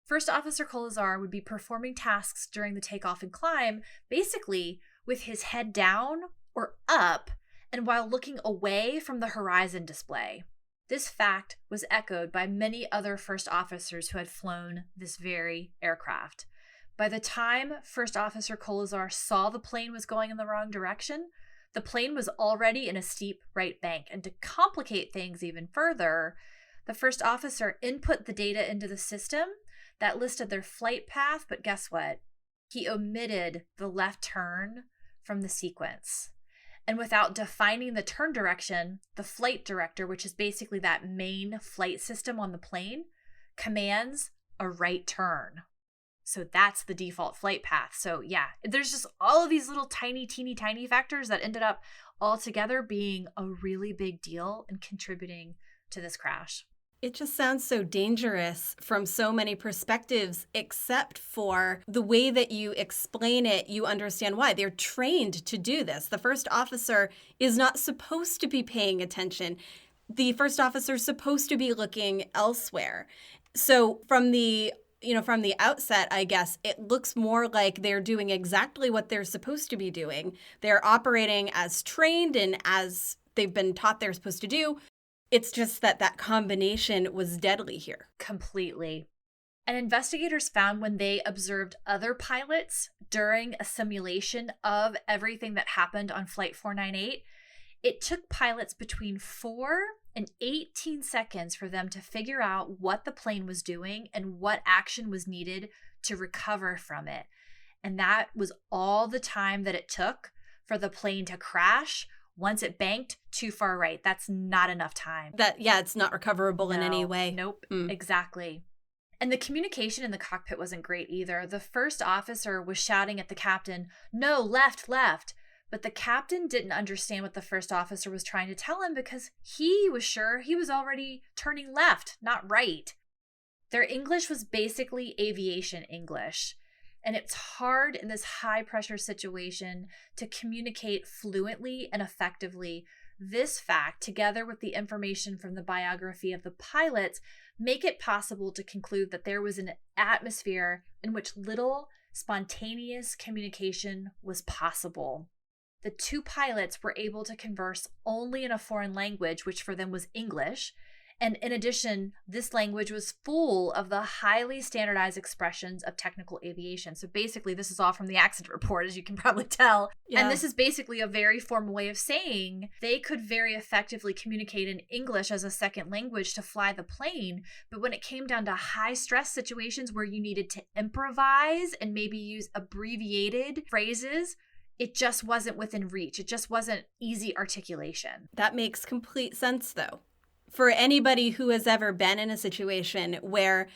First Officer Kolazar would be performing tasks during the takeoff and climb, basically with his head down or up and while looking away from the horizon display. This fact was echoed by many other first officers who had flown this very aircraft. By the time First Officer Kolazar saw the plane was going in the wrong direction, the plane was already in a steep right bank. And to complicate things even further, the first officer input the data into the system that listed their flight path, but guess what? He omitted the left turn from the sequence. And without defining the turn direction, the flight director, which is basically that main flight system on the plane, commands a right turn. So that's the default flight path. So yeah, there's just all of these little teeny tiny factors that ended up all together being a really big deal and contributing to this crash. It just sounds so dangerous from so many perspectives, except for the way that you explain it, you understand why. They're trained to do this. The first officer is not supposed to be paying attention. The first officer is supposed to be looking elsewhere. So from the outset, I guess, it looks more like they're doing exactly what they're supposed to be doing. They're operating as trained and as they've been taught they're supposed to do. It's just that combination was deadly here. Completely. And investigators found when they observed other pilots during a simulation of everything that happened on Flight 498, it took pilots between 4 and 18 seconds for them to figure out what the plane was doing and what action was needed to recover from it. And that was all the time that it took for the plane to crash. Once it banked too far right, that's not enough time. It's not recoverable in any way. Nope, exactly. And the communication in the cockpit wasn't great either. The first officer was shouting at the captain, "No, left, left." But the captain didn't understand what the first officer was trying to tell him because he was sure he was already turning left, not right. Their English was basically aviation English. And it's hard in this high-pressure situation to communicate fluently and effectively. This fact, together with the information from the biography of the pilots, make it possible to conclude that there was an atmosphere in which little spontaneous communication was possible. The two pilots were able to converse only in a foreign language, which for them was English, And in addition, this language was full of the highly standardized expressions of technical aviation. So basically, this is all from the accident report, as you can probably tell. Yeah. And this is basically a very formal way of saying they could very effectively communicate in English as a second language to fly the plane. But when it came down to high stress situations where you needed to improvise and maybe use abbreviated phrases, it just wasn't within reach. It just wasn't easy articulation. That makes complete sense, though. For anybody who has ever been in a situation where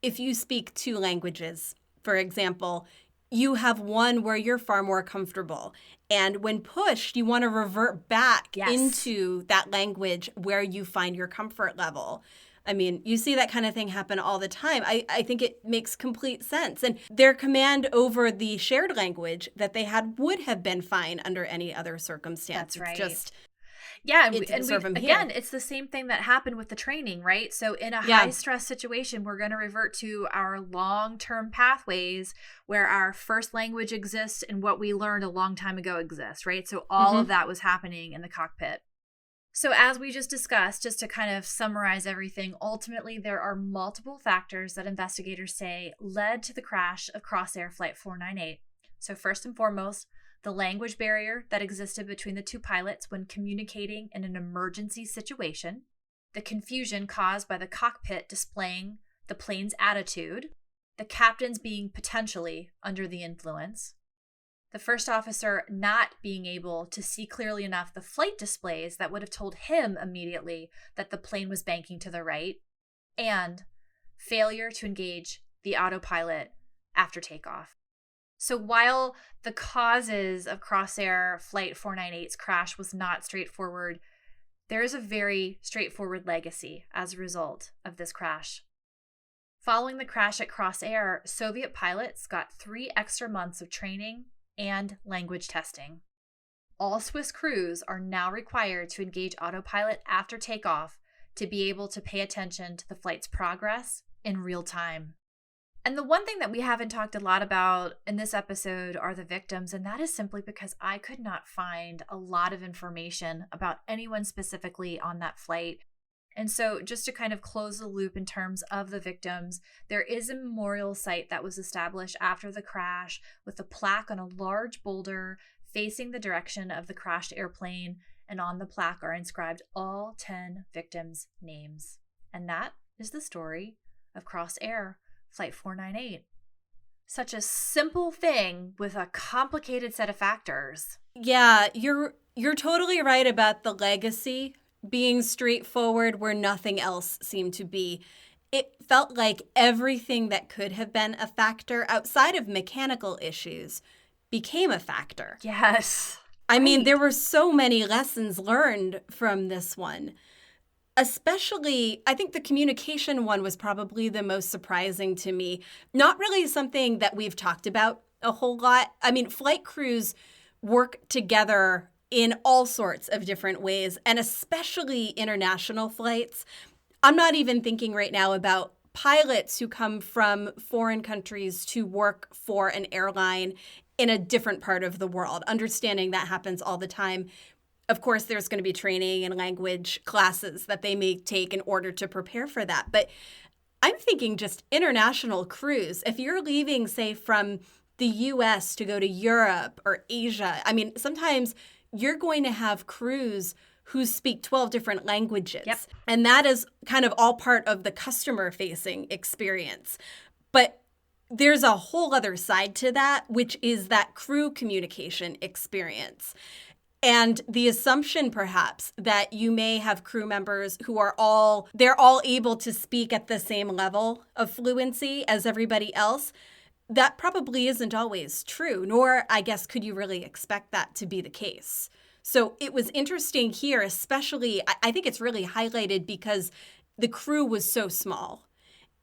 if you speak two languages, for example, you have one where you're far more comfortable. And when pushed, you want to revert back into that language where you find your comfort level. I mean, you see that kind of thing happen all the time. I think it makes complete sense. And their command over the shared language that they had would have been fine under any other circumstance. That's right. It's just... Yeah, again, it's the same thing that happened with the training, right? So in a high-stress situation, we're going to revert to our long-term pathways where our first language exists and what we learned a long time ago exists, right? So all of that was happening in the cockpit. So as we just discussed, just to kind of summarize everything, ultimately there are multiple factors that investigators say led to the crash of Crossair Flight 498. So first and foremost, the language barrier that existed between the two pilots when communicating in an emergency situation, the confusion caused by the cockpit displaying the plane's attitude, the captains being potentially under the influence, the first officer not being able to see clearly enough the flight displays that would have told him immediately that the plane was banking to the right, and failure to engage the autopilot after takeoff. So while the causes of Crossair Flight 498's crash was not straightforward, there is a very straightforward legacy as a result of this crash. Following the crash at Crossair, Soviet pilots got 3 extra months of training and language testing. All Swiss crews are now required to engage autopilot after takeoff to be able to pay attention to the flight's progress in real time. And the one thing that we haven't talked a lot about in this episode are the victims, and that is simply because I could not find a lot of information about anyone specifically on that flight. And so just to kind of close the loop in terms of the victims, there is a memorial site that was established after the crash with a plaque on a large boulder facing the direction of the crashed airplane, and on the plaque are inscribed all 10 victims' names. And that is the story of Crossair Flight 498. Such a simple thing with a complicated set of factors. Yeah, you're totally right about the legacy being straightforward where nothing else seemed to be. It felt like everything that could have been a factor outside of mechanical issues became a factor. Yes. I mean, there were so many lessons learned from this one. Especially, I think the communication one was probably the most surprising to me. Not really something that we've talked about a whole lot. I mean, flight crews work together in all sorts of different ways, and especially international flights. I'm not even thinking right now about pilots who come from foreign countries to work for an airline in a different part of the world, understanding that happens all the time. Of course, there's going to be training and language classes that they may take in order to prepare for that. But I'm thinking just international crews. If you're leaving, say, from the US to go to Europe or Asia, I mean, sometimes you're going to have crews who speak 12 different languages. Yep. And that is kind of all part of the customer-facing experience. But there's a whole other side to that, which is that crew communication experience. And the assumption, perhaps, that you may have crew members who are they're all able to speak at the same level of fluency as everybody else, that probably isn't always true, nor, I guess, could you really expect that to be the case. So it was interesting here, especially, I think it's really highlighted because the crew was so small.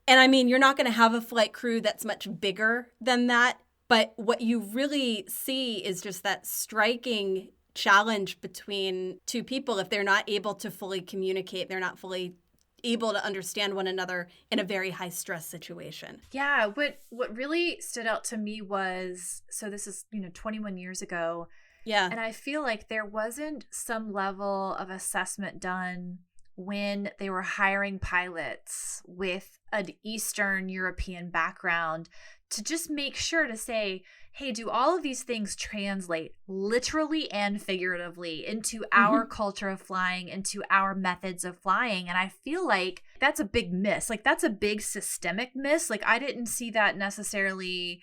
And I mean, you're not going to have a flight crew that's much bigger than that, but what you really see is just that striking challenge between two people. If they're not able to fully communicate, they're not fully able to understand one another in a very high stress situation. Yeah, what really stood out to me was, so this is 21 years ago. Yeah. And I feel like there wasn't some level of assessment done when they were hiring pilots with an Eastern European background to just make sure to say, hey, do all of these things translate literally and figuratively into our culture of flying, into our methods of flying? And I feel like that's a big miss. Like, that's a big systemic miss. Like, I didn't see that necessarily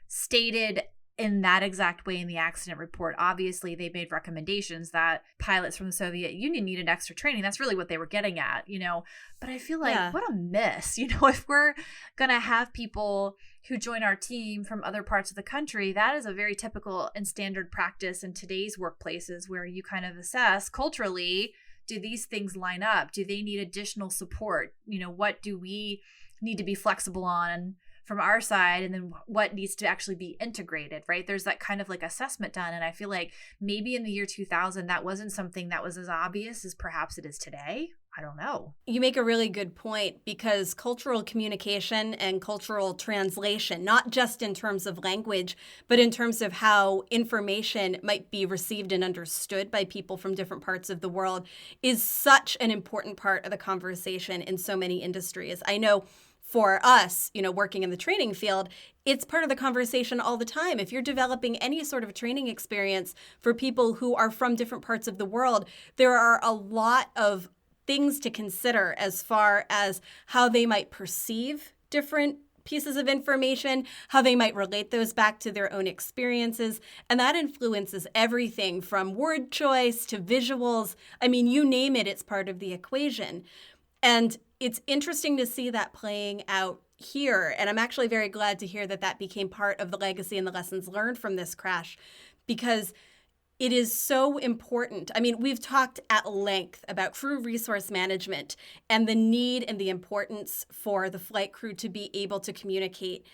stated in that exact way in the accident report. Obviously, they made recommendations that pilots from the Soviet Union needed extra training. That's really what they were getting at, But I feel like what a miss, if we're going to have people who join our team from other parts of the country, that is a very typical and standard practice in today's workplaces, where you kind of assess culturally, do these things line up? Do they need additional support? What do we need to be flexible on from our side, and then what needs to actually be integrated, right? There's that kind of like assessment done. And I feel like maybe in the year 2000, that wasn't something that was as obvious as perhaps it is today. I don't know. You make a really good point, because cultural communication and cultural translation, not just in terms of language, but in terms of how information might be received and understood by people from different parts of the world, is such an important part of the conversation in so many industries. I know for us, working in the training field, it's part of the conversation all the time. If you're developing any sort of training experience for people who are from different parts of the world, there are a lot of things to consider as far as how they might perceive different pieces of information, how they might relate those back to their own experiences. And that influences everything from word choice to visuals. I mean, you name it, it's part of the equation. And it's interesting to see that playing out here. And I'm actually very glad to hear that became part of the legacy and the lessons learned from this crash, because it is so important. I mean, we've talked at length about crew resource management and the need and the importance for the flight crew to be able to communicate.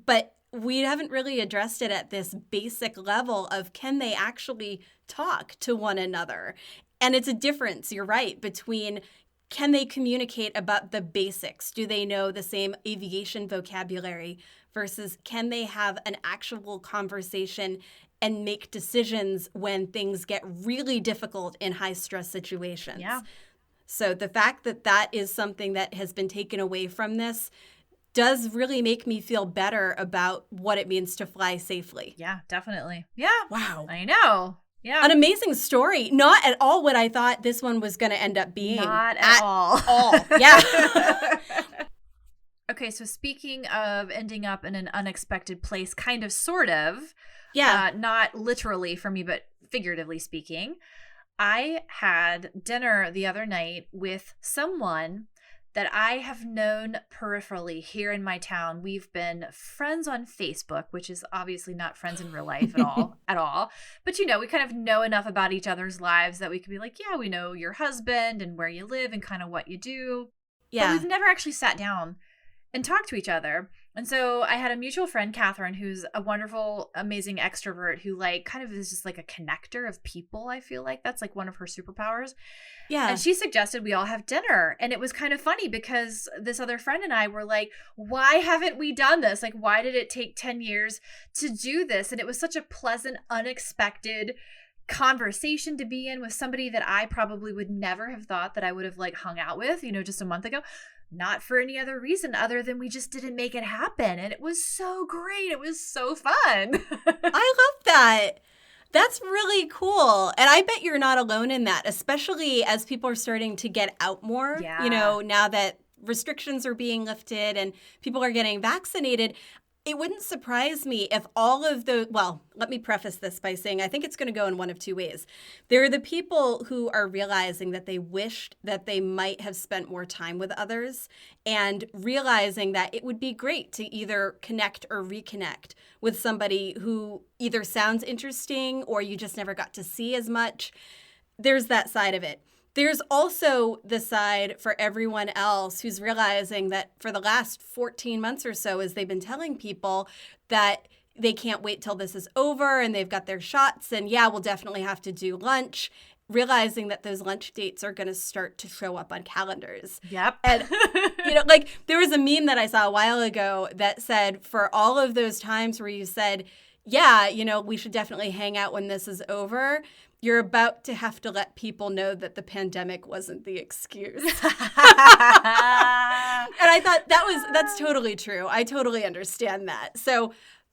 But we haven't really addressed it at this basic level of, can they actually talk to one another? And it's a difference, you're right, between can they communicate about the basics? Do they know the same aviation vocabulary? Versus can they have an actual conversation and make decisions when things get really difficult in high-stress situations? Yeah. So the fact that that is something that has been taken away from this does really make me feel better about what it means to fly safely. Yeah, definitely. Yeah. Wow. I know. Yeah. An amazing story. Not at all what I thought this one was going to end up being. Not at all. Yeah. Okay, so speaking of ending up in an unexpected place, kind of, sort of. Yeah. Not literally for me, but figuratively speaking. I had dinner the other night with someone that I have known peripherally here in my town. We've been friends on Facebook, which is obviously not friends in real life at all. But, we kind of know enough about each other's lives that we could be like, yeah, we know your husband and where you live and kind of what you do. Yeah. But we've never actually sat down and talked to each other. And so I had a mutual friend, Catherine, who's a wonderful, amazing extrovert who kind of is just like a connector of people. I feel like that's like one of her superpowers. Yeah. And she suggested we all have dinner. And it was kind of funny because this other friend and I were like, why haven't we done this? Like, why did it take 10 years to do this? And it was such a pleasant, unexpected conversation to be in with somebody that I probably would never have thought that I would have hung out with, just a month ago. Not for any other reason other than we just didn't make it happen. And it was so great. It was so fun. I love that. That's really cool. And I bet you're not alone in that, especially as people are starting to get out more, now that restrictions are being lifted and people are getting vaccinated. It wouldn't surprise me if all of the, well, let me preface this by saying I think it's going to go in one of two ways. There are the people who are realizing that they wished that they might have spent more time with others and realizing that it would be great to either connect or reconnect with somebody who either sounds interesting or you just never got to see as much. There's that side of it. There's also the side for everyone else who's realizing that for the last 14 months or so, as they've been telling people that they can't wait till this is over and they've got their shots and we'll definitely have to do lunch, realizing that those lunch dates are going to start to show up on calendars. Yep. And, there was a meme that I saw a while ago that said, for all of those times where you said, we should definitely hang out when this is over, You're about to have to let people know that the pandemic wasn't the excuse. And I thought that's totally true. I totally understand that. So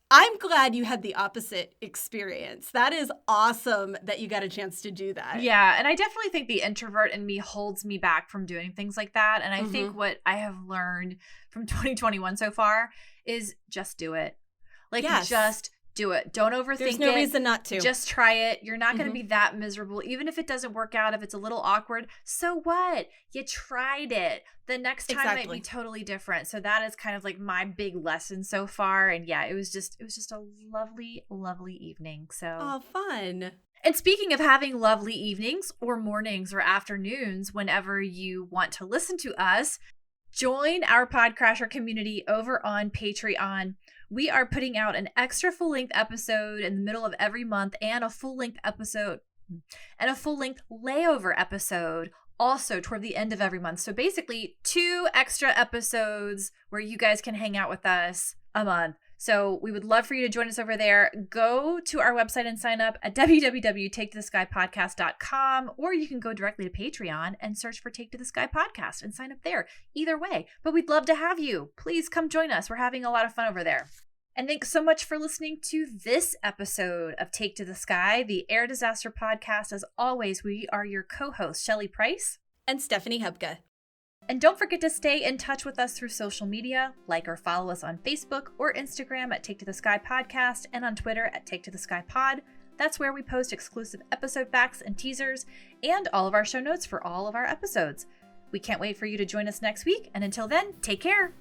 I'm glad you had the opposite experience. That is awesome that you got a chance to do that. Yeah, and I definitely think the introvert in me holds me back from doing things like that. And I think what I have learned from 2021 so far is just do it. Like, just do it. Don't overthink it. There's no reason not to. Just try it. You're not going to be that miserable. Even if it doesn't work out, if it's a little awkward, so what? You tried it. The next time might be totally different. So that is kind of like my big lesson so far. And yeah, it was just a lovely, lovely evening. So fun. And speaking of having lovely evenings or mornings or afternoons, whenever you want to listen to us, join our Podcrasher community over on Patreon. We are putting out an extra full-length episode in the middle of every month and a full-length episode and a full-length layover episode also toward the end of every month. So basically 2 extra episodes where you guys can hang out with us a month. So we would love for you to join us over there. Go to our website and sign up at www.taketotheskypodcast.com, or you can go directly to Patreon and search for Take to the Sky Podcast and sign up there. Either way, but we'd love to have you. Please come join us. We're having a lot of fun over there. And thanks so much for listening to this episode of Take to the Sky, the Air Disaster Podcast. As always, we are your co-hosts, Shelley Price and Stephanie Hebke. And don't forget to stay in touch with us through social media. Like or follow us on Facebook or Instagram at Take to the Sky Podcast and on Twitter at Take to the Sky Pod. That's where we post exclusive episode facts and teasers and all of our show notes for all of our episodes. We can't wait for you to join us next week. And until then, take care.